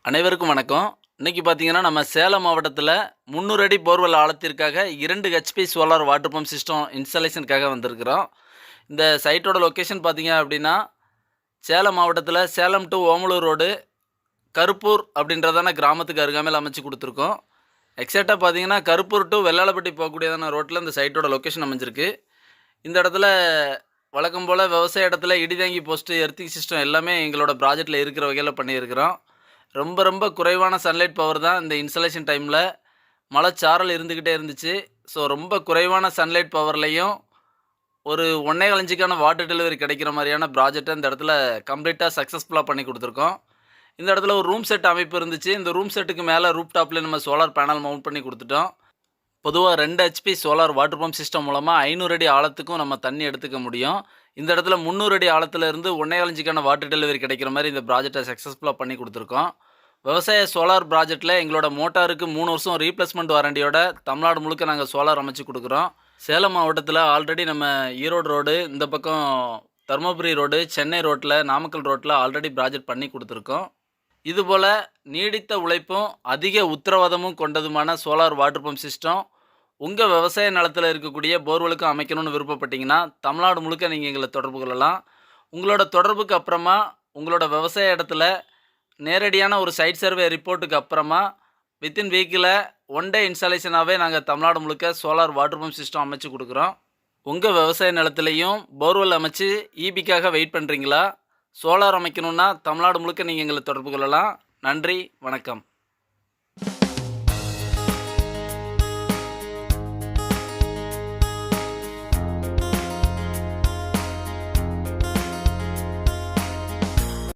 அனைவருக்கும் வணக்கம். இன்னைக்கு பார்த்தீங்கன்னா, நம்ம சேலம் மாவட்டத்தில 300 அடி போர்வெல் ஆழத்திற்காக 2 HP solar water pump system இன்ஸ்டாலேஷனுக்காக வந்திருக்கிறோம். இந்த சைட்டோட லொக்கேஷன் பார்த்தீங்க அப்படின்னா, சேலம் மாவட்டத்தில சேலம் டூ ஓமலூர் ரோடு, கருப்பூர் அப்படின்றதான கிராமத்துக்கு அருகாமையில் அமைச்சு குடுத்துருக்கோம். எக்ஸாக்ட்டா பார்த்தீங்கன்னா, கருப்பூர் டூ வெள்ளாளப்பட்டி போகக்கூடியதான ரோட்ல இந்த சைட்டோட லொக்கேஷன் அமைஞ்சிருக்கு. இந்த இடத்துல வழக்கம் போல விவசாய இடத்துல இடிதாங்கி போஸ்ட், எர்த்திங் சிஸ்டம் எல்லாமே எங்களோட ப்ராஜெக்ட்ல இருக்கிற வகையில பண்ணியிருக்கிறோம். ரொம்ப குறைவான சன்லைட் பவர் தான் இந்த இன்ஸ்டாலேஷன் டைமில் மழைச்சாரல் இருந்துக்கிட்டே இருந்துச்சு. ஸோ ரொம்ப குறைவான சன்லைட் பவர்லேயும் ஒரு 1.25 இன்ச்சுக்கான வாட்டர் டெலிவரி கிடைக்கிற மாதிரியான ப்ராஜெக்டை இந்த இடத்துல கம்ப்ளீட்டாக சக்ஸஸ்ஃபுல்லாக பண்ணி கொடுத்துருக்கோம். இந்த இடத்துல ஒரு ரூம் செட் அமைப்பு இருந்துச்சு. இந்த ரூம் செட்டுக்கு மேலே ரூப் டாப்லேயே நம்ம சோலார் பேனல் மவுண்ட் பண்ணி கொடுத்துட்டோம். பொதுவாக 2 HP solar water pump system மூலமாக 500 அடி ஆழத்துக்கும் நம்ம தண்ணி எடுத்துக்க முடியும். இந்த இடத்துல 300 அடி ஆழத்துல இருந்து 1.25 இன்ச்சுக்கான வாட்டர் டெலிவரி கிடைக்கிற மாதிரி இந்த ப்ராஜெக்டை சக்ஸஸ்ஃபுல்லாக பண்ணி கொடுத்துருக்கோம். விவசாய சோலார் ப்ராஜெக்டில் எங்களோட மோட்டாருக்கு 3 வருஷம் ரீப்ளேஸ்மெண்ட் வாரண்டியோட தமிழ்நாடு முழுக்க நாங்கள் சோலார் அமைச்சு கொடுக்குறோம். சேலம் மாவட்டத்தில் ஆல்ரெடி நம்ம ஈரோடு ரோடு, இந்த பக்கம் தருமபுரி ரோடு, சென்னை ரோட்டில், நாமக்கல் ரோட்டில் ஆல்ரெடி ப்ராஜெக்ட் பண்ணி கொடுத்துருக்கோம். இதுபோல் நீடித்த உழைப்பும் அதிக உத்தரவாதமும் கொண்டதுமான சோலார் வாட்டர் பம்ப் சிஸ்டம் உங்கள் விவசாய நிலத்தில் இருக்கக்கூடிய போர்வெலுக்கும் அமைக்கணும்னு விருப்பப்பட்டீங்கன்னா தமிழ்நாடு முழுக்க நீங்கள் எங்களை தொடர்பு கொள்ளலாம். உங்களோட தொடர்புக்கு அப்புறமா உங்களோட விவசாய இடத்துல நேரடியான ஒரு சைட் சர்வே ரிப்போர்ட்டுக்கு அப்புறமா வித்தின் வீக்கில் 1 டே இன்ஸ்டாலேஷனாகவே நாங்கள் தமிழ்நாடு முழுக்க சோலார் வாட்டர் பம்ப் சிஸ்டம் அமைச்சு கொடுக்குறோம். உங்கள் விவசாய நிலத்துலையும் போர்வெல் அமைச்சு ஈபிக்காக வெயிட் பண்ணுறீங்களா? சோலார் அமைக்கணுன்னா தமிழ்நாடு முழுக்க நீங்கள் எங்களை தொடர்பு கொள்ளலாம். நன்றி, வணக்கம்.